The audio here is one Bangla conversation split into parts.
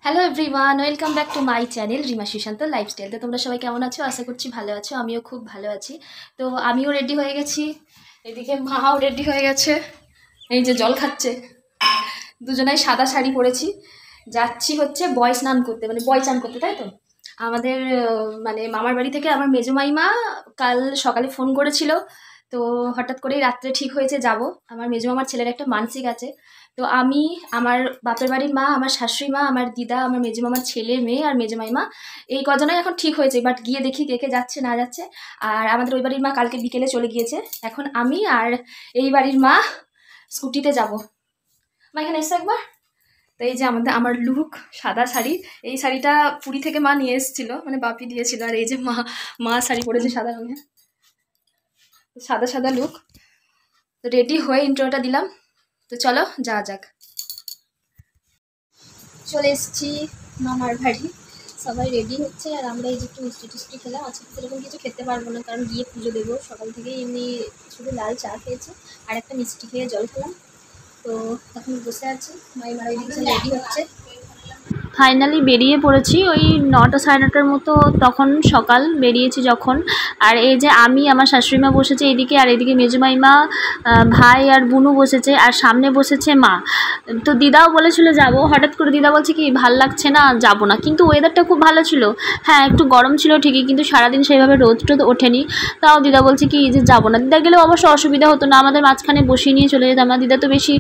Hello everyone, welcome back to my channel Rima Sushant lifestyle. তো তোমরা সবাই কেমন আছো? আশা করছি ভালো আছো। আমিও খুব ভালো আছি। তো আমিও রেডি হয়ে গেছি, এদিকে মাও রেডি হয়ে গেছে। এই যে জল খাচ্ছে, দুজনাই সাদা শাড়ি পরেছি। যাচ্ছি হচ্ছে বয় স্নান করতে, মানে বয় চান করতে, তাই তো। আমাদের মানে মামার বাড়ি থেকে আমার মেজো মাইমা কাল সকালে ফোন করেছিল। তো হঠাৎ করেই রাত্রে ঠিক হয়েছে যাব। আমার মেজো মামার ছেলের একটা মানসিক আছে। তো আমি, আমার বাপের বাড়ির মা, আমার শাশুড়ি মা, আমার দিদা, আমার মেজো মামার ছেলে মেয়ে আর মেজো মাইমা, এই কজনই এখন ঠিক হয়েছে। বাট গিয়ে দেখি কে কে যাচ্ছে না যাচ্ছে। আর আমাদের ওই বাড়ির মা কালকে বিকেলে চলে গিয়েছে। এখন আমি আর এই বাড়ির মা স্কুটিতে যাব। মা এখানে এসো একবার। তো এই যে আমার লুক সাদা শাড়ি। এই শাড়িটা পুরী থেকে মা নিয়ে এসেছিল, মানে বাপি দিয়েছিল। আর এই যে মা শাড়ি পরেছে সাদা রঙের, সাদা সাদা লুক। তো রেডি হয়ে ইন্ট্রোটা দিলাম। তো চলো যাওয়া যাক। চলে এসেছি মামার বাড়ি, সবাই রেডি হচ্ছে। আর আমরা এই যে একটু মিষ্টি টিষ্টি খেলাম। আজকে সেরকম কিছু খেতে পারবো না, কারণ গিয়ে পুজো দেবো। সকাল থেকেই এমনি শুধু লাল চা খেয়েছি আর একটা মিষ্টি খেয়ে জল খেলাম। তো এখন বসে আছি, মাইমারা ওইদিকে রেডি হচ্ছে। ফাইনালি বেরিয়ে পড়েছি ওই 9টা 9:30টার মতো, তখন সকাল বেরিয়েছি যখন। আর এই যে আমি, আমার শাশুড়িমা বসেছে এইদিকে, আর এদিকে মেজো মাইমা, ভাই আর বুনু বসেছে, আর সামনে বসেছে মা। তো দিদাও বলেছিল যাব, হঠাৎ করে দিদা বলছে কি ভাল লাগছে না, যাব না। কিন্তু ওয়েদারটা খুব ভালো ছিল। হ্যাঁ, একটু গরম ছিল ঠিকই, কিন্তু সারাদিন সেইভাবে রোদ টোদ ওঠেনি। তাও দিদা বলছে কি যে যাব না। দিদা গেলেও অবশ্য অসুবিধা হতো না, আমাদের মাঝখানে বসিয়ে নিয়ে চলে যেতাম। দিদা তো বেশি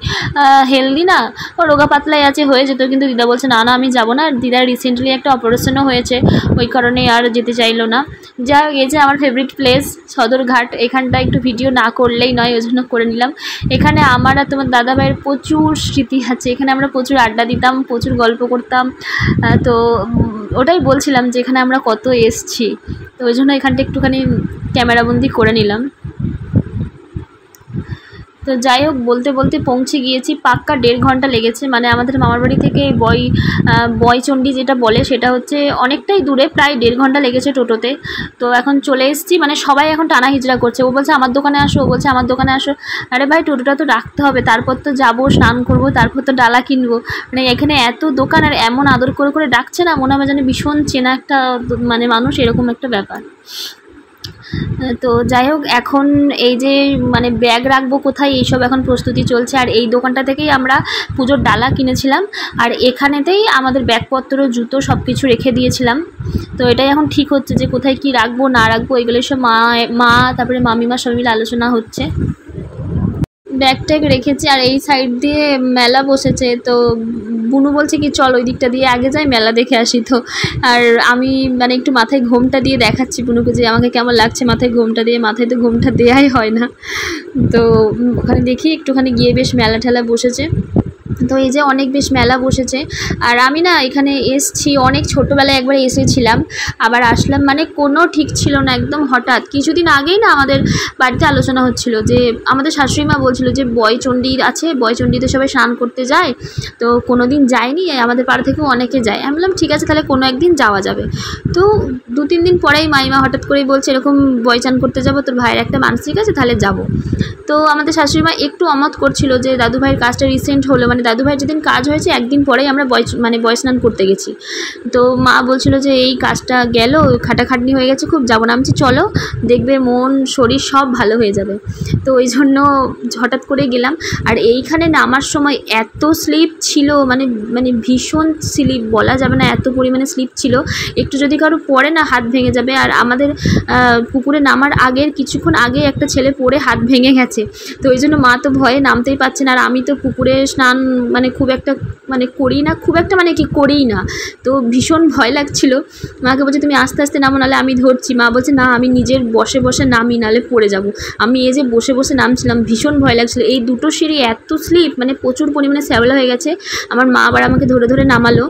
হেলদি না, ও রোগা পাতলাই আছে, হয়ে যেত। কিন্তু দিদা বলছে না না, আমি যাব না। দিদার রিসেন্টলি একটা অপারেশনও হয়েছে, ওই কারণে আর যেতে চাইলো না। যা এই যে আমার ফেভারিট প্লেস সদরঘাট, এখানটা একটু ভিডিও না করলেই নয়, ওই জন্য করে নিলাম। এখানে আমার আর তোমার দাদাভাইয়ের প্রচুর স্মৃতি আছে। এখানে আমরা প্রচুর আড্ডা দিতাম, প্রচুর গল্প করতাম। তো ওটাই বলছিলাম যে এখানে আমরা কত এসছি। তো ওই জন্য এখানটা একটুখানি ক্যামেরাবন্দি করে নিলাম। তো যাই হোক, বলতে বলতে পৌঁছে গিয়েছি। পাক্কা 1.5 ঘন্টা লেগেছে। মানে আমাদের মামার বাড়ি থেকে বয়চণ্ডী যেটা বলে, সেটা হচ্ছে অনেকটাই দূরে, প্রায় 1.5 ঘন্টা লেগেছে টোটোতে। তো এখন চলে এসেছি। মানে সবাই এখন টানা হিজড়া করছে। ও বলছে আমার দোকানে আসো, ও বলছে আমার দোকানে আসো। আরে ভাই, টোটোটা তো রাখতে হবে, তারপর তো যাবো, স্নান করবো, তারপর তো ডালা কিনবো। মানে এখানে এত দোকান, আর এমন আদর করে করে ডাকছে না, মনে হবে যেন ভীষণ চেনা একটা মানে মানুষ, এরকম একটা ব্যাপার। তো যাই হোক, এখন এই যে মানে ব্যাগ রাখবো কোথায়, এইসব এখন প্রস্তুতি চলছে। আর এই দোকানটা থেকেই আমরা পুজোর ডালা কিনেছিলাম, আর এখানেতেই আমাদের ব্যাগপত্র, জুতো সব কিছু রেখে দিয়েছিলাম। তো এটাই এখন ঠিক হচ্ছে যে কোথায় কি রাখবো না রাখবো, এগুলো সব মা তারপরে মামিমা সবাই মিলে আলোচনা হচ্ছে। ব্যাগ ট্যাগ রেখেছি। আর এই সাইড দিয়ে মেলা বসেছে। তো বুনু বলছে কি চল ওই দিকটা দিয়ে আগে যাই, মেলা দেখে আসি। তো আর আমি মানে একটু মাথায় ঘোমটা দিয়ে দেখাচ্ছি বুনুকে যে আমাকে কেমন লাগছে মাথায় ঘোমটা দিয়ে। মাথায় তো ঘোমটা দেওয়াই হয় না। তো ওখানে দেখি একটুখানি গিয়ে বেশ মেলা ঠেলা বসেছে। তো এই যে অনেক বেশ মেলা বসেছে। আর আমি না এখানে এসছি অনেক ছোটোবেলায়, একবার এসেছিলাম, আবার আসলাম, মানে কোনো ঠিক ছিল না, একদম হঠাৎ। কিছুদিন আগেই না আমাদের বাড়িতে আলোচনা হচ্ছিল যে আমাদের শাশুড়িমা বলছিল যে বয়চণ্ডী আছে, বয়চণ্ডীতে সবাই স্নান করতে যায়। তো কোনো দিন যায়নি, আমাদের পাড়া থেকেও অনেকে যায়। আমি বললাম ঠিক আছে, তাহলে কোনো একদিন যাওয়া যাবে। তো 2-3 দিন পরেই মাইমা হঠাৎ করেই বলছে এরকম বয় চান করতে যাবো, তোর ভাইয়ের একটা মানসিক আছে, তাহলে যাবো। তো আমাদের শাশুড়িমা একটু অমত করছিল যে দাদুভাইয়ের কাজটা রিসেন্ট হলো, মানে দাদুভাইয়ের যেদিন কাজ হয়েছে একদিন পরেই আমরা বয় স্নান করতে গেছি। তো মা বলছিল যে এই কাজটা গেল, খাটাখাটনি হয়ে গেছে খুব, যাবো না। আমি চলো, দেখবে মন শরীর সব ভালো হয়ে যাবে। তো ওই জন্য হঠাৎ করে গেলাম। আর এইখানে নামার সময় এত স্লিপ ছিল, মানে মানে ভীষণ স্লিপ, বলা যাবে না, এত পরিমাণে স্লিপ ছিল। একটু যদি কারো পড়ে না, হাত ভেঙে যাবে। আর আমাদের পুকুরে নামার আগের কিছুক্ষণ আগে একটা ছেলে পড়ে হাত ভেঙে গেছে। তো ওই জন্য মা তো ভয়ে নামতেই পারছে না। আর আমি তো পুকুরে স্নান মানে খুব একটা মানে করি না, খুব একটা মানে কি করিই না। তো ভীষণ ভয় লাগছিল। মাকে বলছে তুমি আস্তে আস্তে নামো, নাহলে আমি ধরছি। মা বলছে না, আমি নিজের বসে বসে নামি, নাহলে পড়ে যাব। আমি এই যে বসে বসে নামছিলাম, ভীষণ ভয় লাগছিল। এই দুটো সিঁড়ি এত স্লিপ, মানে প্রচুর পরিমাণে শ্যাওলা হয়ে গেছে। আমার মা আবার আমাকে ধরে ধরে নামালো।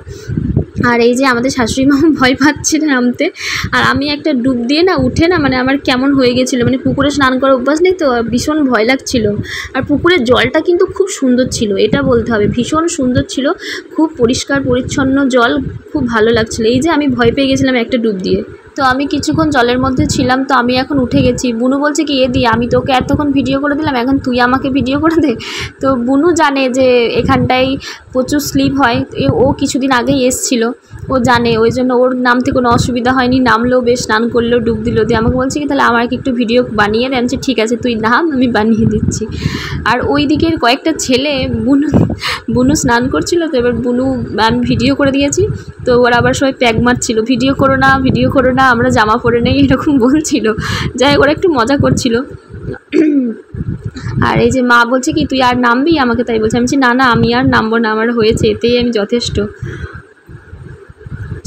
আর এই যে আমাদের শাশুড়ি মা ভয় পাচ্ছে নামতে। আর আমি একটা ডুব দিয়ে না উঠে না, মানে আমার কেমন হয়ে গেছিলো, মানে পুকুরে স্নান করার অভ্যাস নেই তো, ভীষণ ভয় লাগছিল। আর পুকুরের জলটা কিন্তু খুব সুন্দর ছিল, এটা বলতে হবে, ভীষণ সুন্দর ছিল, খুব পরিষ্কার পরিচ্ছন্ন জল, খুব ভালো লাগছিলো। এই যে আমি ভয় পেয়ে গেছিলাম একটা ডুব দিয়ে। তো আমি কিছুক্ষণ জলের মধ্যে ছিলাম। তো আমি এখন উঠে গেছি। বুনু বলছে কি এদি, আমি তোকে এতক্ষণ ভিডিও করে দিলাম, এখন তুই আমাকে ভিডিও করে দে। তো বুনু জানে যে এখানটায় প্রচুর স্লিপ হয়। ও কিছুদিন আগেই এসছিল, ও জানে, ওই জন্য ওর নামতে কোনো অসুবিধা হয়নি, নামলেও বেশ, স্নান করলো, ডুব দিল, দিয়ে আমাকে বলছে কি তাহলে আমার একটু ভিডিও বানিয়ে দেন। ঠিক আছে তুই নাম, আমি বানিয়ে দিচ্ছি। আর ওই দিকের কয়েকটা ছেলে, বুনু স্নান করছিল, তো এবার বুনু আমি ভিডিও করে দিয়েছি, তো ওরা আবার সবাই প্যাক মারছিল, ভিডিও করো না, আমরা জামা পরে নেই, এরকম বলছিল। যাই হোক, ওরা একটু মজা করছিল। আর এই যে মা বলছে কি তুই আর নামবি, আমাকে তাই বলছে। আমি বলছি না আমি আর নামবো না, আমার হয়েছে, এতেই আমি যথেষ্ট।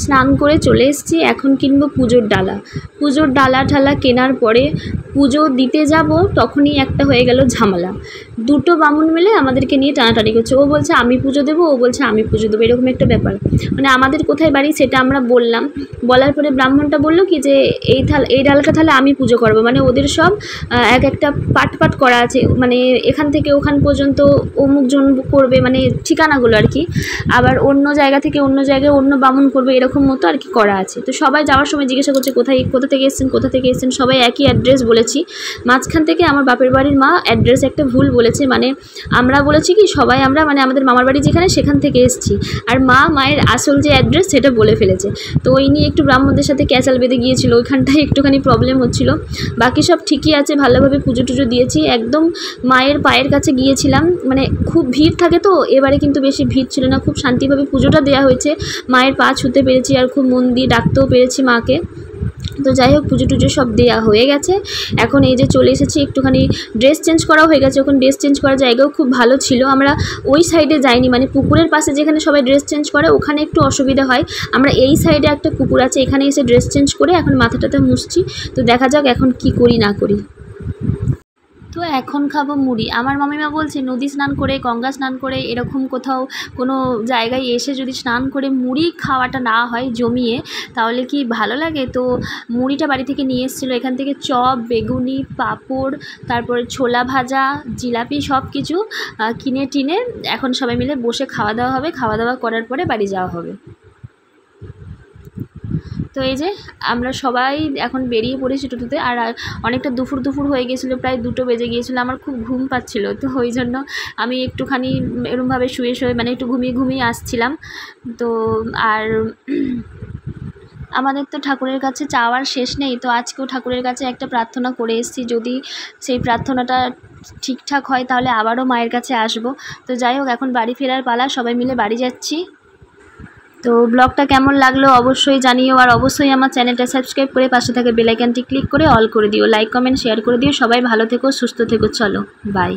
স্নান করে চলে এসেছি, এখন কিনবো পুজোর ডালা ঠালা কেনার পরে পুজো দিতে যাব, তখনই একটা হয়ে গেল ঝামেলা। দুটো বামুন মিলে আমাদেরকে নিয়ে টানাটানি করছে। ও বলছে আমি পুজো দেবো, ও বলছে আমি পুজো দেবো, এরকম একটা ব্যাপার। মানে আমাদের কোথায় বাড়ি সেটা আমরা বললাম, বলার পরে ব্রাহ্মণটা বললো কি যে এই ডালাটা তাহলে আমি পুজো করবো। মানে ওদের সব এক একটা পাট করা আছে, মানে এখান থেকে ওখান পর্যন্ত অমুকজন করবে, মানে ঠিকানাগুলো আর কি। আবার অন্য জায়গা থেকে অন্য জায়গায় অন্য বামুন করবে, এরকম মতো আর কি করা আছে। তো সবাই যাওয়ার সময় জিজ্ঞাসা করছে কোথা থেকে এসেছেন, সবাই একই অ্যাড্রেস বলেছি। মাঝখান থেকে আমার বাপের বাড়ির মা অ্যাড্রেস একটা ভুল বলেছে, মানে আমরা বলেছি কি সবাই আমরা মানে আমাদের মামার বাড়ি যেখানে সেখান থেকে এসেছি, আর মায়ের আসল যে অ্যাড্রেস সেটা বলে ফেলেছে। তো ওই নিয়ে একটু ব্রাহ্মণদের সাথে ক্যাচাল বেঁধে গিয়েছিল, ওইখানটায় একটুখানি প্রবলেম হচ্ছিল। বাকি সব ঠিকই আছে, ভালোভাবে পুজো টুজো দিয়েছি। একদম মায়ের পায়ের কাছে গিয়েছিলাম, মানে খুব ভিড় থাকে তো, এবারে কিন্তু বেশি ভিড় ছিল না, খুব শান্তিভাবে পুজোটা দেওয়া হয়েছে। মায়ের পা ছুঁতে পেরেছি আর খুব মন দিয়ে ডাকতেও পেরেছি মাকে। তো যাই হোক, পুজো টুজো সব দেওয়া হয়ে গেছে। এখন এই যে চলে এসেছি, একটুখানি ড্রেস চেঞ্জ করাও হয়ে গেছে। ওখানে ড্রেস চেঞ্জ করার জায়গাও খুব ভালো ছিল, আমরা ওই সাইডে যাইনি, মানে পুকুরের পাশে যেখানে সবাই ড্রেস চেঞ্জ করে ওখানে একটু অসুবিধা হয়। আমরা এই সাইডে একটা পুকুর আছে, এখানে এসে ড্রেস চেঞ্জ করে এখন মাথাটাতে মুছছি। তো দেখা যাক এখন কি করি না করি। তো এখন খাবো মুড়ি। আমার মামিমা বলছে নদী স্নান করে, গঙ্গা স্নান করে, এরকম কোথাও কোনো জায়গায় এসে যদি স্নান করে মুড়ি খাওয়াটা না হয় জমিয়ে, তাহলে কি ভালো লাগে। তো মুড়িটা বাড়ি থেকে নিয়ে এসেছিলো, এখান থেকে চপ, বেগুনি, পাঁপড়, তারপরে ছোলা ভাজা, জিলাপি, সব কিছু কিনে টিনে এখন সবাই মিলে বসে খাওয়া দাওয়া হবে। খাওয়া দাওয়া করার পরে বাড়ি যাওয়া হবে। তো এই যে আমরা সবাই এখন বেরিয়ে পড়েছি টোটোতে। আর অনেকটা দুপুর হয়ে গেছিলো, প্রায় 2টো বেজে গিয়েছিলো। আমার খুব ঘুম পাচ্ছিলো, তো ওই জন্য আমি একটুখানি এরমভাবে শুয়ে মানে একটু ঘুমিয়ে আসছিলাম। তো আর আমাদের তো ঠাকুরের কাছে চাওয়ার শেষ নেই, তো আজকেও ঠাকুরের কাছে একটা প্রার্থনা করে এসেছি। যদি সেই প্রার্থনাটা ঠিকঠাক হয় তাহলে আবারও মায়ের কাছে আসব। তো যাই হোক, এখন বাড়ি ফেরার পালা, সবাই মিলে বাড়ি যাচ্ছি। তো ব্লগটা কেমন লাগলো অবশ্যই জানিও, আর অবশ্যই আমার চ্যানেলটা সাবস্ক্রাইব করে পাশে থাকা বেল আইকনটি ক্লিক করে অল করে দিও, লাইক কমেন্ট শেয়ার করে দিও। সবাই ভালো থেকো, সুস্থ থেকো, চলো বাই।